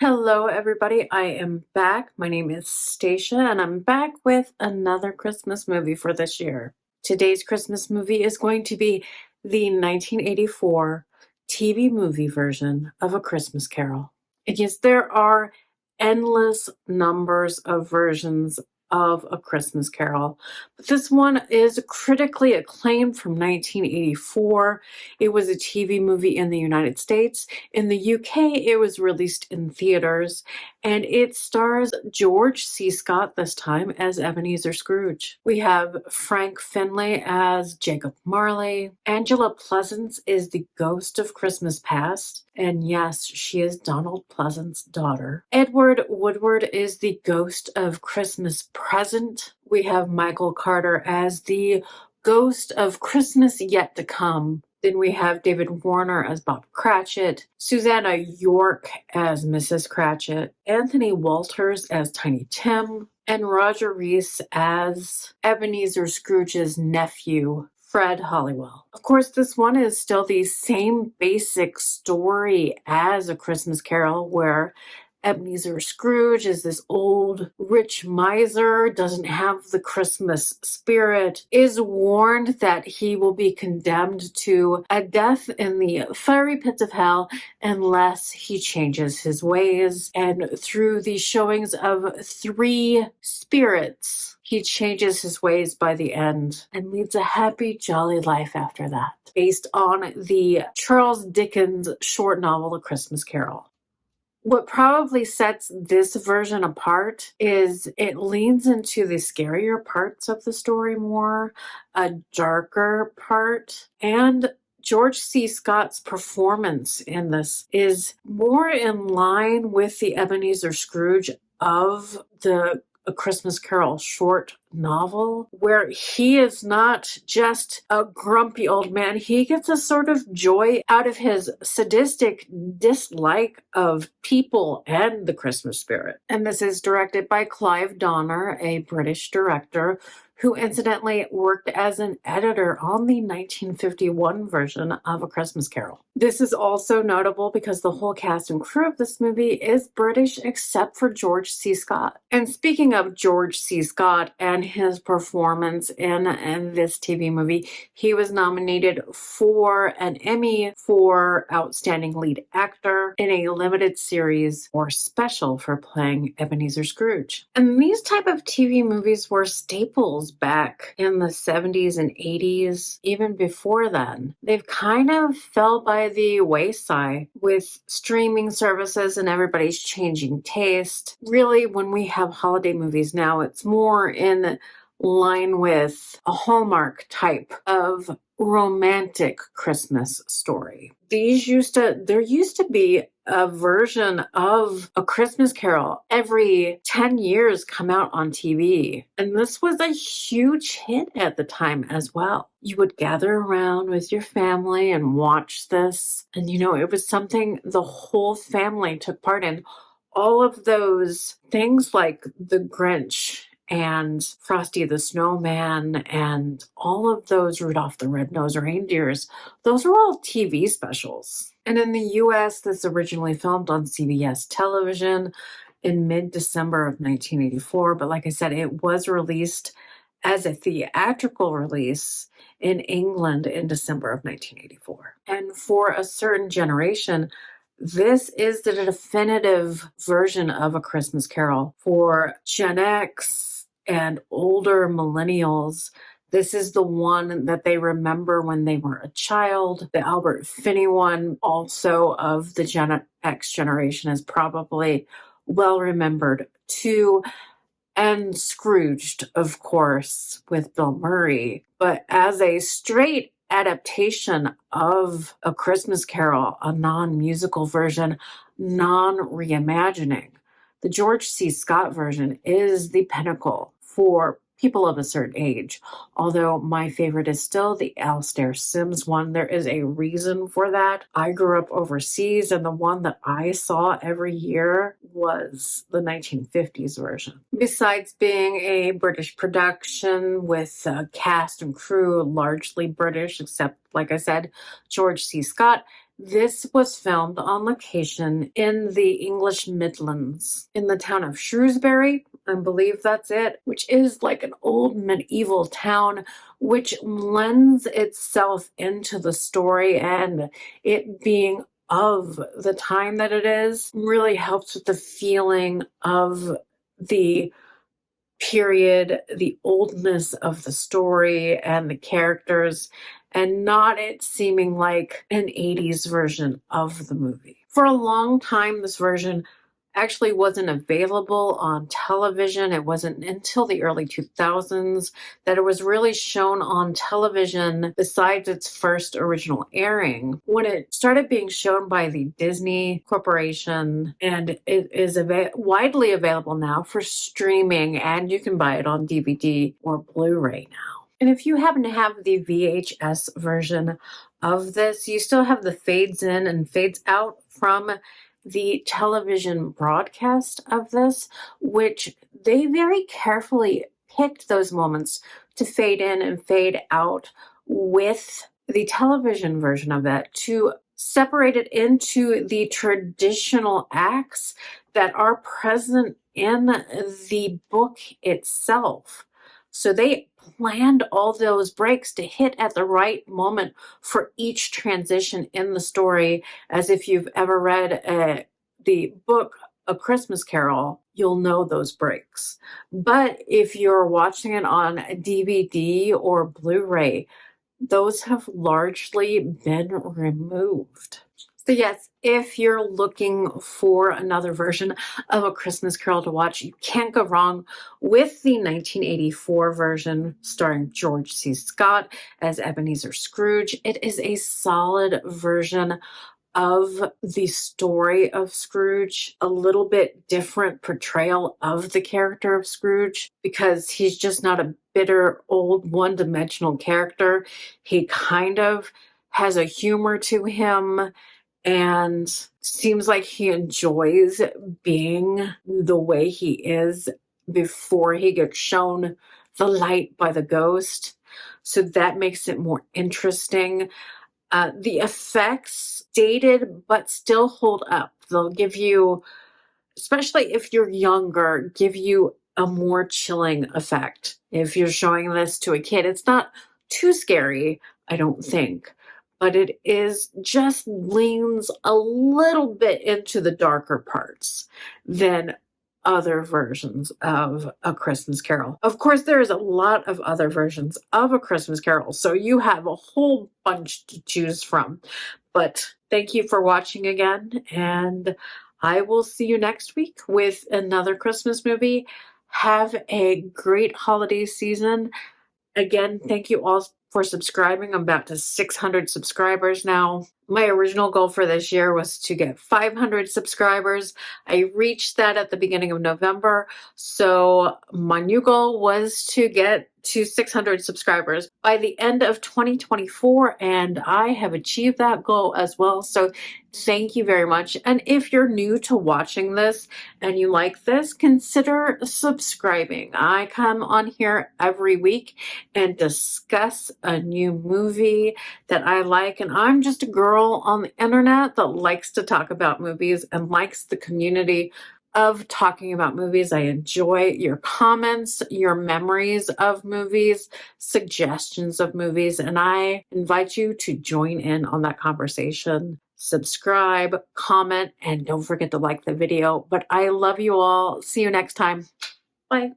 Hello, everybody. I am back. My name is Stacia, and I'm back with another Christmas movie for this year. Today's Christmas movie is going to be the 1984 TV movie version of A Christmas Carol. Yes, there are endless numbers of versions of A Christmas Carol, but this one is critically acclaimed from 1984. It was a TV movie in the United States. In the UK, it was released in theaters, and it stars George C. Scott this time as Ebenezer Scrooge. We have Frank Finley as Jacob Marley. Angela Pleasence is the ghost of Christmas past, and yes, she is Donald Pleasence's daughter. Edward Woodward is the ghost of Christmas present. We have Michael Carter as the ghost of Christmas yet to come. Then we have David Warner as Bob Cratchit, Susannah York as Mrs. Cratchit, Anthony Walters as Tiny Tim, and Roger Rees as Ebenezer Scrooge's nephew, Fred Halliwell. Of course, this one is still the same basic story as A Christmas Carol, where Ebenezer Scrooge is this old, rich miser, doesn't have the Christmas spirit, is warned that he will be condemned to a death in the fiery pits of hell unless he changes his ways. And through the showings of three spirits, he changes his ways by the end and leads a happy, jolly life after that, based on the Charles Dickens short novel, A Christmas Carol. What probably sets this version apart is it leans into the scarier parts of the story more, a darker part, and George C. Scott's performance in this is more in line with the Ebenezer Scrooge of the A Christmas Carol short novel, where he is not just a grumpy old man. He gets a sort of joy out of his sadistic dislike of people and the Christmas spirit. And this is directed by Clive Donner, a British director who incidentally worked as an editor on the 1951 version of A Christmas Carol. This is also notable because the whole cast and crew of this movie is British except for George C. Scott. And speaking of George C. Scott and his performance in this TV movie, he was nominated for an Emmy for Outstanding Lead Actor in a limited series or special for playing Ebenezer Scrooge. And these type of TV movies were staples back in the 70s and 80s, even before then. They've kind of fell by the wayside with streaming services and everybody's changing taste. Really, when we have holiday movies now, it's more in line with a Hallmark type of romantic Christmas story. There used to be a version of A Christmas Carol every 10 years come out on TV. And this was a huge hit at the time as well. You would gather around with your family and watch this. And it was something the whole family took part in. All of those things like The Grinch and Frosty the Snowman and all of those Rudolph the Red-Nosed Reindeers, those are all TV specials. And in the US, this originally filmed on CBS television in mid-December of 1984. But like I said, it was released as a theatrical release in England in December of 1984. And for a certain generation, this is the definitive version of A Christmas Carol. For Gen X and older millennials, this is the one that they remember when they were a child. The Albert Finney one, also of the Gen X generation, is probably well remembered too. And Scrooged, of course, with Bill Murray. But as a straight adaptation of A Christmas Carol, a non-musical version, non-reimagining, the George C. Scott version is the pinnacle for people of a certain age. Although my favorite is still the Alastair Sims one. There is a reason for that. I grew up overseas, and the one that I saw every year was the 1950s version. Besides being a British production with cast and crew largely British, except, like I said, George C. Scott, This was filmed on location in the English Midlands, in the town of Shrewsbury, I believe that's it, which is like an old medieval town, which lends itself into the story, and it being of the time that it is really helps with the feeling of the period, the oldness of the story and the characters, and not it seeming like an 80s version of the movie. For a long time, this version actually wasn't available on television. It wasn't until the early 2000s that it was really shown on television besides its first original airing. When it started being shown by the Disney Corporation, and it is widely available now for streaming, and you can buy it on DVD or Blu-ray now. And if you happen to have the VHS version of this, you still have the fades in and fades out from the television broadcast of this, which they very carefully picked those moments to fade in and fade out with the television version of that to separate it into the traditional acts that are present in the book itself. So they planned all those breaks to hit at the right moment for each transition in the story. As if you've ever read the book A Christmas Carol, you'll know those breaks. But if you're watching it on DVD or Blu-ray, those have largely been removed. So yes, if you're looking for another version of A Christmas Carol to watch, you can't go wrong with the 1984 version starring George C. Scott as Ebenezer Scrooge. It is a solid version of the story of Scrooge, a little bit different portrayal of the character of Scrooge, because he's just not a bitter, old, one-dimensional character. He kind of has a humor to him and seems like he enjoys being the way he is before he gets shown the light by the ghost. So that makes it more interesting. The effects, dated but still hold up. They'll give you, especially if you're younger, give you a more chilling effect. If you're showing this to a kid, it's not too scary, I don't think, but it is just leans a little bit into the darker parts than other versions of A Christmas Carol. Of course, there is a lot of other versions of A Christmas Carol, so you have a whole bunch to choose from. But thank you for watching again, and I will see you next week with another Christmas movie. Have a great holiday season. Again, thank you all for subscribing. I'm about to 600 subscribers now. My original goal for this year was to get 500 subscribers. I reached that at the beginning of November. So my new goal was to get to 600 subscribers by the end of 2024, and I have achieved that goal as well. So thank you very much. And if you're new to watching this and you like this, consider subscribing. I come on here every week and discuss a new movie that I like, and I'm just a girl on the internet that likes to talk about movies and likes the community of talking about movies. I enjoy your comments, your memories of movies, suggestions of movies, and I invite you to join in on that conversation. Subscribe, comment, and don't forget to like the video. But I love you all. See you next time. Bye.